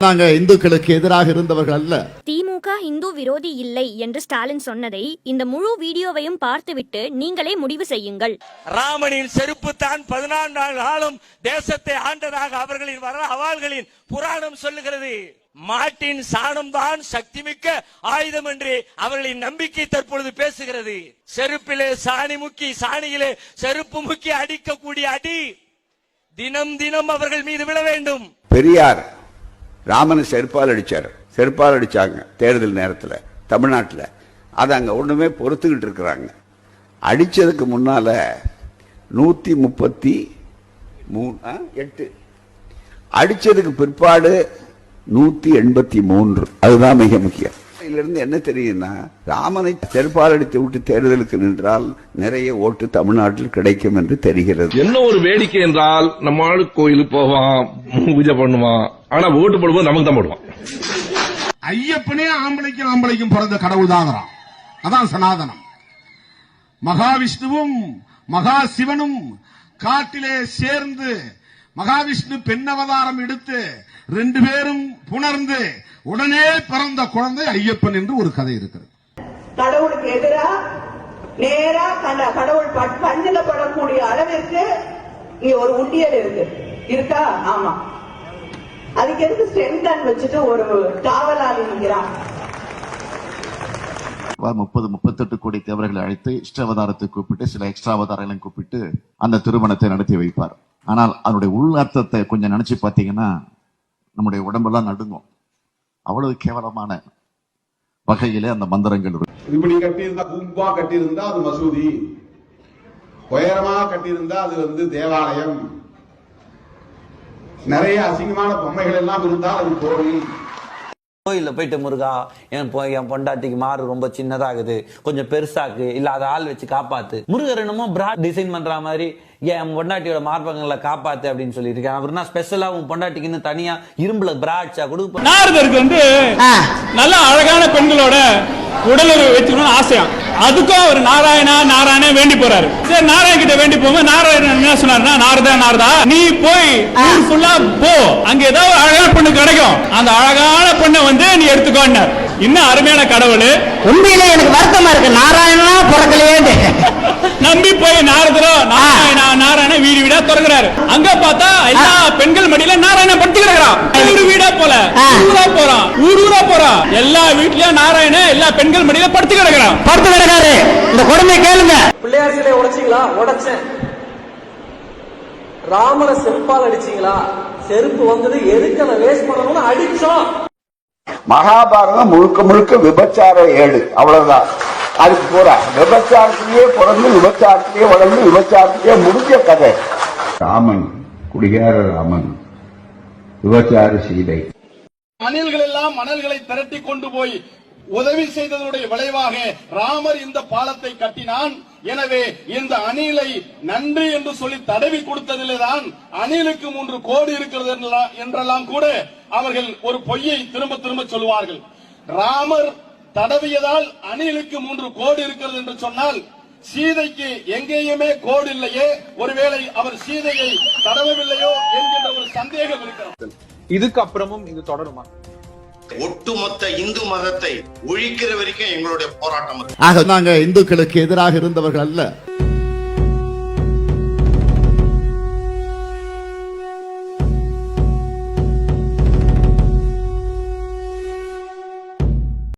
நாங்க இந்துக்களுக்கு எதிராக இருந்தவர்கள் அல்ல. திமுக இந்து விரோதி இல்லை என்று ஸ்டாலின் சொன்னதை இந்த முழு வீடியோவையும் பார்த்துவிட்டு நீங்களே முடிவு செய்யுங்கள். ராமனின் செருப்பு தான் 14 காலம் தேசத்தை ஆண்டதாக அவர்களின் அவாள்களின் புராணம் சொல்லுகிறது. மாட்டின் சாணம் தான் சக்தி மிக்க ஆயுதம் என்று அவர்களின் நம்பிக்கை தற்பொழுது பேசுகிறது. செருப்பிலே சாணி முக்கி சாணியிலே செருப்பு முக்கி அடிக்கக்கூடிய அடி தினம் தினம் அவர்கள் மீது விழ வேண்டும். பெரியார் ராமனை செருப்பால் அடிச்சாங்க தேர்தல் நேரத்தில் தமிழ்நாட்டில். அது அங்கே ஒன்றுமே பொறுத்துக்கிட்டு இருக்கிறாங்க. அடித்ததுக்கு முன்னால 138 அடித்ததுக்கு பிற்பாடு 183. அதுதான் மிக முக்கியம். இதிலிருந்து என்ன தெரியுதுன்னா, ராமனை செருப்பால் அடித்து விட்டு தேர்தலுக்கு நின்றால் நிறைய ஓட்டு தமிழ்நாட்டில் கிடைக்கும் என்று தெரிகிறது. என்ன ஒரு வேடிக்கை என்றால், நம்ம ஆளு கோயிலுக்கு போவான், பூஜை பண்ணுவான், ஆனா ஓட்டு போடும்போது நமக்கு தான் போடுவான். ஐயப்பனே ஆம்பளைக்கும் பிறந்த கடவுள் தாங்கிறான். அதான் சனாதனம். மகாவிஷ்ணுவும் மகா சிவனும் காட்டிலே சேர்ந்து மகாவிஷ்ணு பெண் அவதாரம் எடுத்து 2 பேரும் புணர்ந்து உடனே பிறந்த குழந்தை ஐயப்பன் என்று ஒரு கதை இருக்கிறது. கடவுளுக்கு எதிராக நேரா கடவுள் பஞ்சனப்படக்கூடிய அளவிற்கு இங்க ஒரு உண்டியல் இருக்கா? ஆமா. அதுக்கு எதுக்கு ஸ்ட்ரென்த் வச்சுட்டு ஒரு காவலாளி நிற்கிறான்? 30-38 கோடி தேவர்களை அழைத்து இஷ்டாவதாரத்தை கூப்பிட்டு சில எக்ஸ்ட்ரா அவதாரங்களையும் கூப்பிட்டு அந்த திருமணத்தை நடத்தி வைப்பார். ஆனால் அதனுடைய உள் அர்த்தத்தை கொஞ்சம் நினைச்சு பார்த்தீங்கன்னா நம்முடைய உடம்பெல்லாம் நடுங்கும். அவ்வளவு கேவலமான வகையிலே அந்த மந்திரங்கள் இருக்கு. இப்படி கட்டியிருந்தா கும்பா கட்டியிருந்தா அது மசூதி, உயரமா கட்டியிருந்தா அது தேவாலயம், நிறைய அசிங்கமான பொம்மைகள் எல்லாம் இருந்தால் அது கோவில். கோயில்ல போயிட்டு முருகா என் பொண்டாட்டிக்கு மாறு ரொம்ப சின்னதாகுது, கொஞ்சம் பெருசாக்கு, இல்ல அதை ஆள் வச்சு காப்பாத்து. முருகர் என்னமோ பிராட் டிசைன் பண்ற மாதிரி என் பொண்டாட்டியோட மார்பகங்களை காப்பாத்து அப்படின்னு சொல்லியிருக்கேன். அவர்னா ஸ்பெஷலா உன் பொண்டாட்டிக்குன்னு தனியா இரும்புல பிராட்சா கொடுப்ப. நாரதருக்கு நல்ல அழகான பெண்களோட உடலுறவு வச்சுக்கணும்னு ஆசையா. அதுக்கும் அவர் நாராயண வேண்டி போறாரு. சரி, நாராயண கிட்ட வேண்டி போகும்போது நாராயணன் என்ன சொன்னாருன்னா, நாரதா நீ போய் ஃபுல்லா போ, அங்க ஏதாவது அழகான பொண்ணு கிடைக்கும், அந்த அழகான பொண்ணை நீ எடுத்துக்கோன்னு. இன்னும் அருமையான கடவுள். உண்மையிலே எனக்கு வருத்தமா இருக்கு, நாராயணனா பிறக்கலையே நம்பி போய் நாராயண வீடு வீடா திறக்கிறாரு. அங்க பார்த்தா எல்லா பெண்கள் மடியில நாராயணன் படுத்து கிடக்குறான். வீடு வீடா போல ஊரா போறான், ஊரா போறான். எல்லா வீட்லயும் நாராயண எல்லா பெண்கள் மடியில படுத்து கிடக்குறான். இந்த கொடுமை கேளுங்க. பிள்ளையார் சிலை உடைச்சீங்களா? உடைச்சேன். ராமரை செருப்பால் அடிச்சீங்களா? செருப்பு வந்தது எதுக்கு அதை வேஸ்ட் பண்ணணும்னு அடிச்சோம். மகாபாரதம் முழுக்க முழுக்க விபச்சார ஏடு, அவ்வளவுதான். அதுக்கு போற விபச்சாரத்திலேயே பிறந்து விபச்சாரத்திலேயே வளர்ந்து விபச்சாரத்திலேயே முடிஞ்ச கதை. ராமன், குடிகார ராமன், விபச்சார சீதை. அணில்கள் எல்லாம் மணல்களை திரட்டி கொண்டு போய் உதவி செய்ததனுடைய விளைவாக ராமர் இந்த பாலத்தை கட்டினான். எனவே இந்த அணிலை நன்றி என்று சொல்லி தடவி கொடுத்ததில்தான் அணிலுக்கு 3 கோடி இருக்கிறது என்றெல்லாம் கூட அவர்கள் ஒரு பொய்யை திரும்ப திரும்ப சொல்வார்கள். ராமர் தடவியதால் அணிலுக்கு 3 கோடி இருக்கிறது என்று சொன்னால், சீதைக்கு எங்கேயுமே கோடு இல்லையே, ஒருவேளை அவர் சீதையை தடவவில்லையோ என்கின்ற ஒரு சந்தேகம் இருக்கிறது. இதுக்கு அப்புறமும் இது தொடருமா? ஒட்டுமொத்த இந்து மதத்தை ஒழிக்கிற வரைக்கும் எங்களுடைய போராட்டம். ஆக நாங்க இந்துக்களுக்கு எதிராக இருந்தவர்கள் அல்ல.